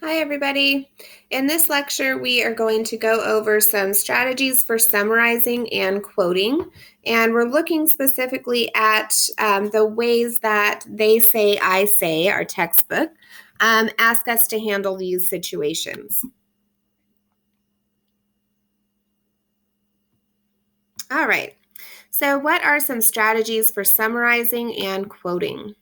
Hi, everybody. In this lecture, we are going to go over some strategies for summarizing and quoting, and we're looking specifically at the ways that They Say, I Say, our textbook, ask us to handle these situations. All right, so what are some strategies for summarizing and quoting?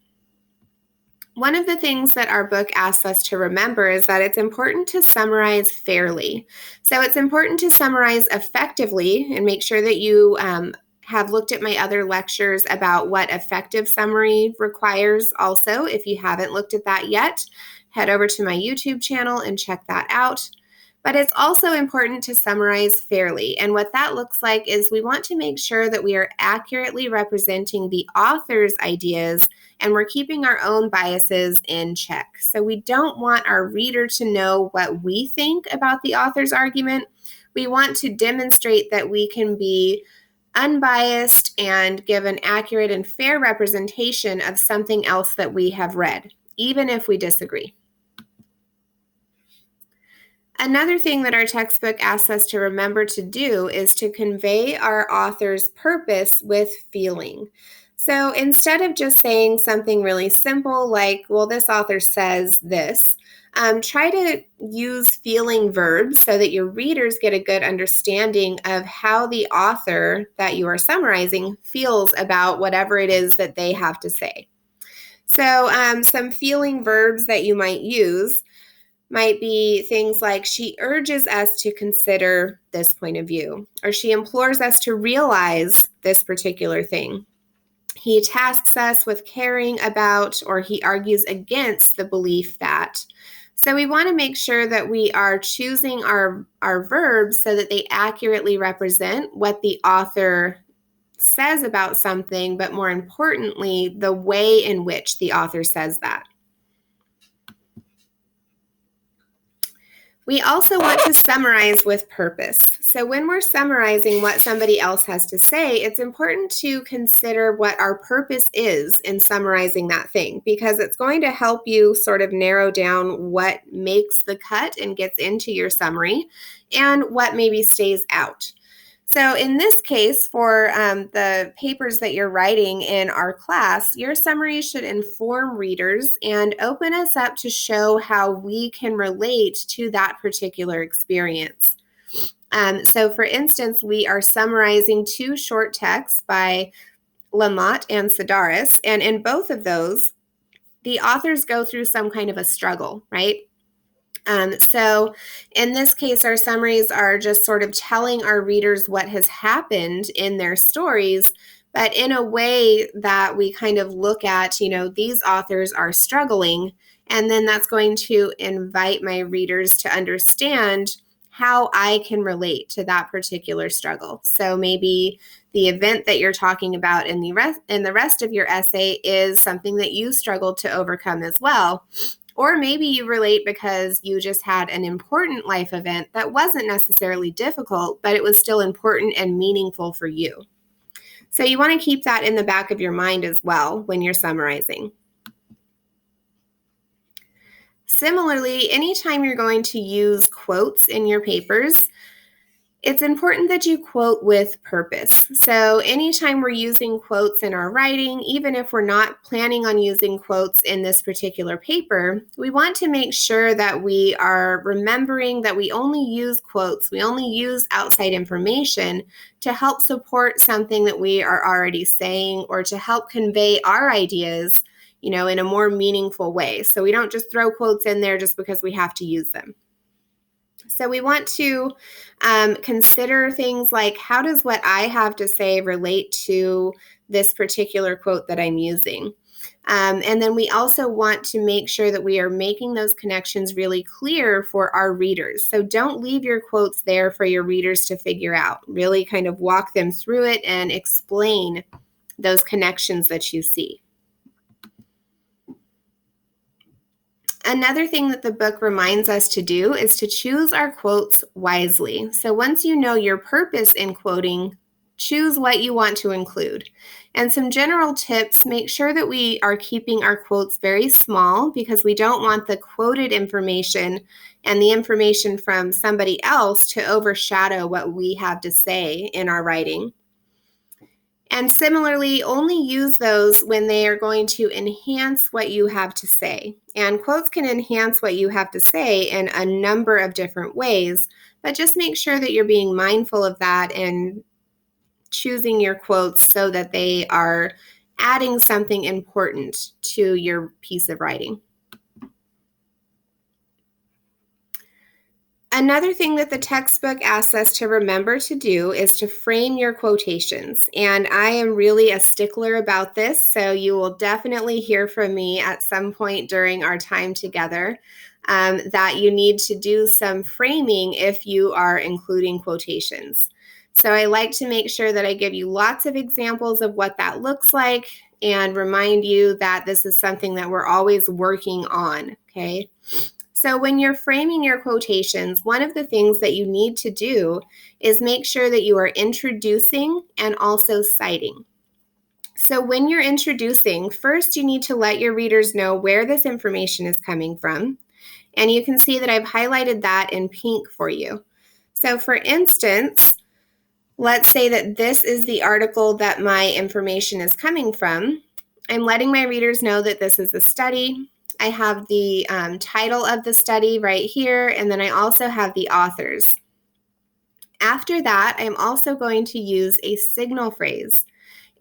One of the things that our book asks us to remember is that it's important to summarize fairly. So it's important to summarize effectively and make sure that you have looked at my other lectures about what effective summary requires also. If you haven't looked at that yet, head over to my YouTube channel and check that out. But it's also important to summarize fairly. And what that looks like is we want to make sure that we are accurately representing the author's ideas and we're keeping our own biases in check. So we don't want our reader to know what we think about the author's argument. We want to demonstrate that we can be unbiased and give an accurate and fair representation of something else that we have read, even if we disagree. Another thing that our textbook asks us to remember to do is to convey our author's purpose with feeling. So instead of just saying something really simple like, well, this author says this, try to use feeling verbs so that your readers get a good understanding of how the author that you are summarizing feels about whatever it is that they have to say. So some feeling verbs that you might use might be things like she urges us to consider this point of view, or she implores us to realize this particular thing. He tasks us with caring about, or he argues against the belief that. So we want to make sure that we are choosing our verbs so that they accurately represent what the author says about something, but more importantly, the way in which the author says that. We also want to summarize with purpose. So when we're summarizing what somebody else has to say, it's important to consider what our purpose is in summarizing that thing, because it's going to help you sort of narrow down what makes the cut and gets into your summary and what maybe stays out. So in this case, for the papers that you're writing in our class, your summary should inform readers and open us up to show how we can relate to that particular experience. So for instance, we are summarizing two short texts by Lamott and Sedaris, and in both of those, the authors go through some kind of a struggle, right? So in this case, our summaries are just sort of telling our readers what has happened in their stories, but in a way that we kind of look at, these authors are struggling, and then that's going to invite my readers to understand how I can relate to that particular struggle. So maybe the event that you're talking about in the rest of your essay is something that you struggled to overcome as well. Or maybe you relate because you just had an important life event that wasn't necessarily difficult, but it was still important and meaningful for you. So you want to keep that in the back of your mind as well when you're summarizing. Similarly, anytime you're going to use quotes in your papers, it's important that you quote with purpose. So anytime we're using quotes in our writing, even if we're not planning on using quotes in this particular paper, we want to make sure that we are remembering that we only use quotes, we only use outside information to help support something that we are already saying or to help convey our ideas, in a more meaningful way. So we don't just throw quotes in there just because we have to use them. So we want to consider things like, how does what I have to say relate to this particular quote that I'm using? And then we also want to make sure that we are making those connections really clear for our readers. So don't leave your quotes there for your readers to figure out. Really kind of walk them through it and explain those connections that you see. Another thing that the book reminds us to do is to choose our quotes wisely. So once you know your purpose in quoting, Choose what you want to include. And some general tips, make sure that we are keeping our quotes very small because we don't want the quoted information and the information from somebody else to overshadow what we have to say in our writing. And similarly, only use those when they are going to enhance what you have to say. And quotes can enhance what you have to say in a number of different ways, but just make sure that you're being mindful of that and choosing your quotes so that they are adding something important to your piece of writing. Another thing that the textbook asks us to remember to do is to frame your quotations. And I am really a stickler about this, so you will definitely hear from me at some point during our time together that you need to do some framing if you are including quotations. So I like to make sure that I give you lots of examples of what that looks like and remind you that this is something that we're always working on, okay? So when you're framing your quotations, one of the things that you need to do is make sure that you are introducing and also citing. So when you're introducing, first you need to let your readers know where this information is coming from. And you can see that I've highlighted that in pink for you. So for instance, let's say that this is the article that my information is coming from. I'm letting my readers know that this is a study. I have the title of the study right here, and then I also have the authors. After that, I'm also going to use a signal phrase.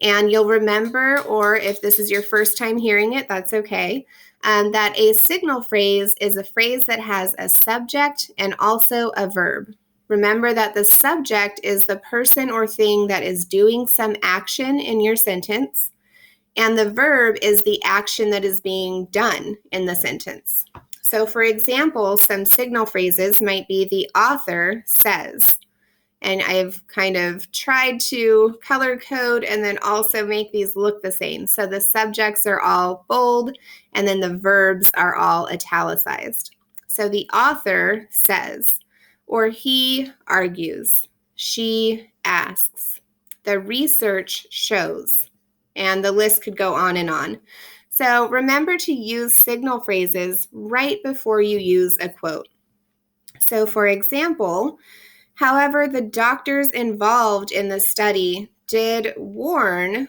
And you'll remember, or if this is your first time hearing it, that's okay, that a signal phrase is a phrase that has a subject and also a verb. Remember that the subject is the person or thing that is doing some action in your sentence, and the verb is the action that is being done in the sentence. So for example, some signal phrases might be the author says, and I've kind of tried to color code and then also make these look the same. So the subjects are all bold and then the verbs are all italicized. So the author says, or he argues, she asks, the research shows, and the list could go on and on. So remember to use signal phrases right before you use a quote. So for example, however, the doctors involved in the study did warn,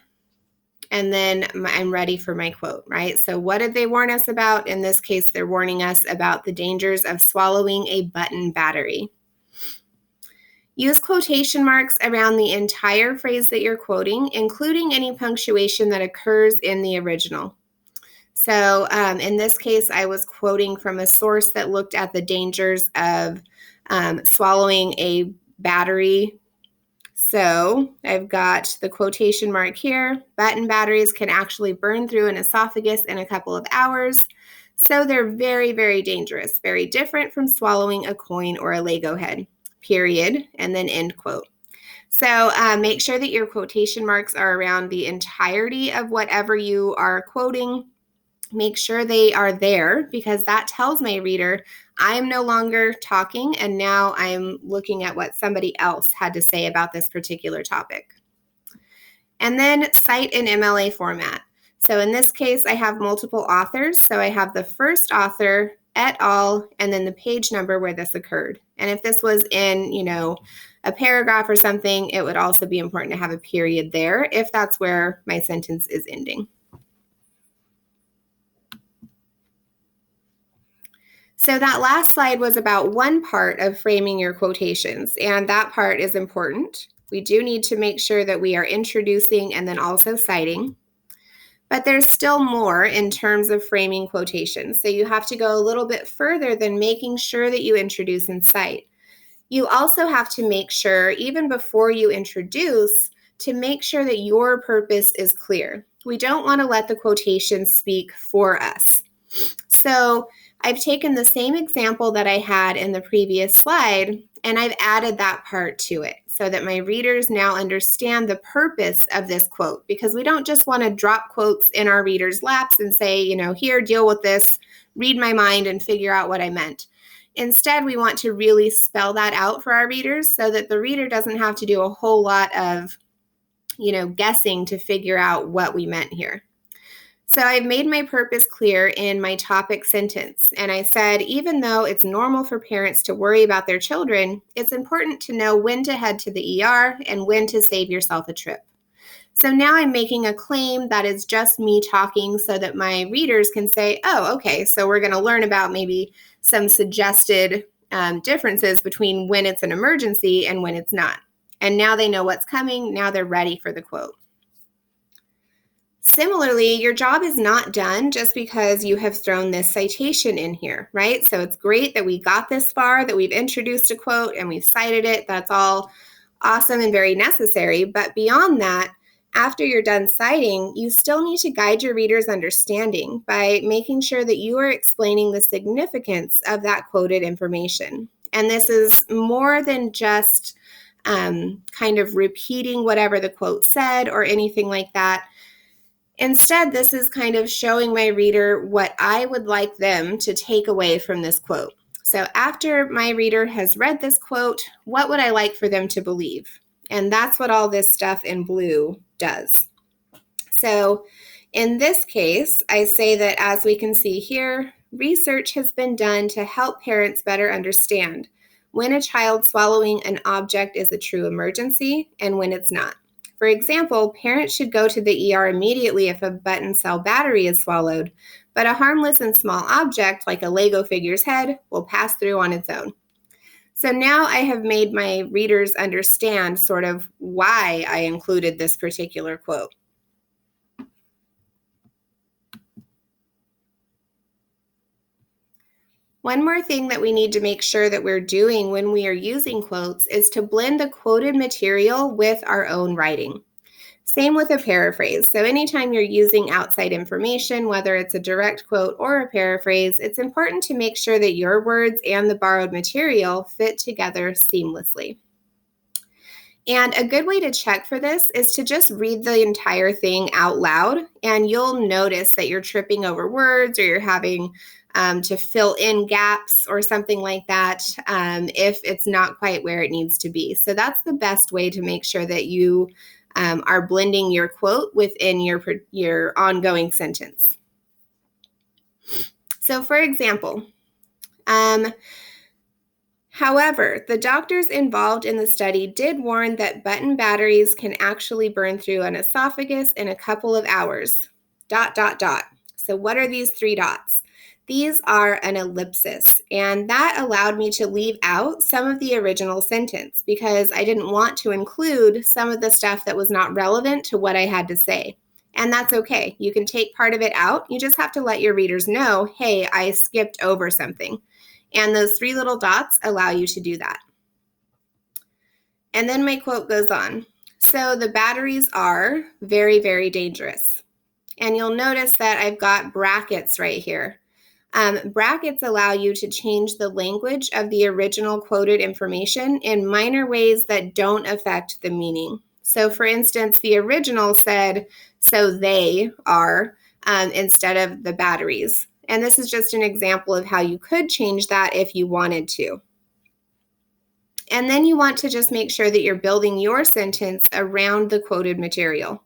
and then I'm ready for my quote, right? So what did they warn us about? In this case, they're warning us about the dangers of swallowing a button battery. Use quotation marks around the entire phrase that you're quoting, including any punctuation that occurs in the original. So in this case, I was quoting from a source that looked at the dangers of swallowing a battery. So I've got the quotation mark here. Button batteries can actually burn through an esophagus in a couple of hours. So they're very, very dangerous, very different from swallowing a coin or a Lego head, period, and then end quote. So make sure that your quotation marks are around the entirety of whatever you are quoting. Make sure they are there because that tells my reader I'm no longer talking and now I'm looking at what somebody else had to say about this particular topic. And then cite in MLA format. So in this case, I have multiple authors. So I have the first author, et al., and then the page number where this occurred. And if this was in, a paragraph or something, it would also be important to have a period there if that's where my sentence is ending. So that last slide was about one part of framing your quotations, and that part is important. We do need to make sure that we are introducing and then also citing. But there's still more in terms of framing quotations. So you have to go a little bit further than making sure that you introduce and cite. You also have to make sure, even before you introduce, to make sure that your purpose is clear. We don't want to let the quotations speak for us. So I've taken the same example that I had in the previous slide, and I've added that part to it so that my readers now understand the purpose of this quote, because we don't just want to drop quotes in our readers' laps and say, here, deal with this, read my mind and figure out what I meant. Instead, we want to really spell that out for our readers so that the reader doesn't have to do a whole lot of guessing to figure out what we meant here. So I've made my purpose clear in my topic sentence. And I said, even though it's normal for parents to worry about their children, it's important to know when to head to the ER and when to save yourself a trip. So now I'm making a claim that is just me talking so that my readers can say, oh, okay, so we're going to learn about maybe some suggested differences between when it's an emergency and when it's not. And now they know what's coming. Now they're ready for the quote. Similarly, your job is not done just because you have thrown this citation in here, right? So it's great that we got this far, that we've introduced a quote and we've cited it. That's all awesome and very necessary. But beyond that, after you're done citing, you still need to guide your reader's understanding by making sure that you are explaining the significance of that quoted information. And this is more than just kind of repeating whatever the quote said or anything like that. Instead, this is kind of showing my reader what I would like them to take away from this quote. So after my reader has read this quote, what would I like for them to believe? And that's what all this stuff in blue does. So in this case, I say that, as we can see here, research has been done to help parents better understand when a child swallowing an object is a true emergency and when it's not. For example, parents should go to the ER immediately if a button cell battery is swallowed, but a harmless and small object like a Lego figure's head will pass through on its own. So now I have made my readers understand sort of why I included this particular quote. One more thing that we need to make sure that we're doing when we are using quotes is to blend the quoted material with our own writing. Same with a paraphrase. So anytime you're using outside information, whether it's a direct quote or a paraphrase, it's important to make sure that your words and the borrowed material fit together seamlessly. And a good way to check for this is to just read the entire thing out loud, and you'll notice that you're tripping over words or you're having to fill in gaps or something like that if it's not quite where it needs to be. So that's the best way to make sure that you are blending your quote within your ongoing sentence. So for example, however, the doctors involved in the study did warn that button batteries can actually burn through an esophagus in a couple of hours, ... So what are these 3 dots? These are an ellipsis, and that allowed me to leave out some of the original sentence because I didn't want to include some of the stuff that was not relevant to what I had to say. And that's okay. You can take part of it out. You just have to let your readers know, hey, I skipped over something. And those 3 little dots allow you to do that. And then my quote goes on. So the batteries are very, very dangerous. And you'll notice that I've got brackets right here. Brackets allow you to change the language of the original quoted information in minor ways that don't affect the meaning. So for instance, the original said, so they are, instead of the batteries. And this is just an example of how you could change that if you wanted to. And then you want to just make sure that you're building your sentence around the quoted material.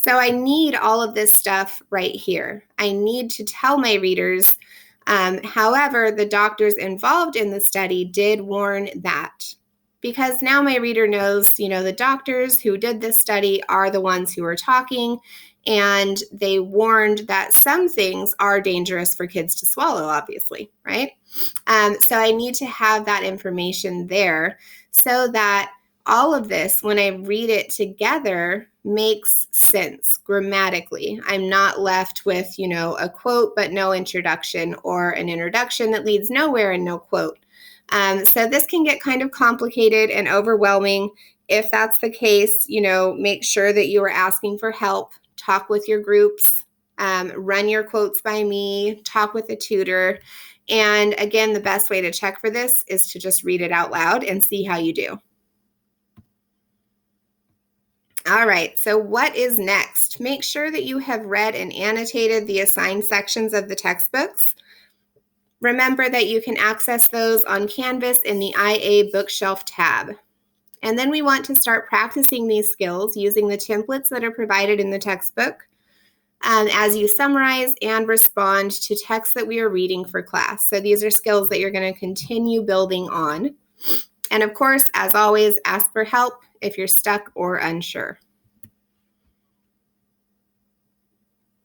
So I need all of this stuff right here. I need to tell my readers, however, the doctors involved in the study did warn that. Because now my reader knows, the doctors who did this study are the ones who are talking, and they warned that some things are dangerous for kids to swallow, obviously, right? So I need to have that information there so that all of this, when I read it together, makes sense grammatically. I'm not left with, a quote but no introduction, or an introduction that leads nowhere and no quote. So this can get kind of complicated and overwhelming. If that's the case, make sure that you are asking for help. Talk with your groups, run your quotes by me, talk with a tutor. And again, the best way to check for this is to just read it out loud and see how you do. All right, so what is next? Make sure that you have read and annotated the assigned sections of the textbooks. Remember that you can access those on Canvas in the IA Bookshelf tab. And then we want to start practicing these skills using the templates that are provided in the textbook as you summarize and respond to texts that we are reading for class. So these are skills that you're going to continue building on. And of course, as always, ask for help if you're stuck or unsure.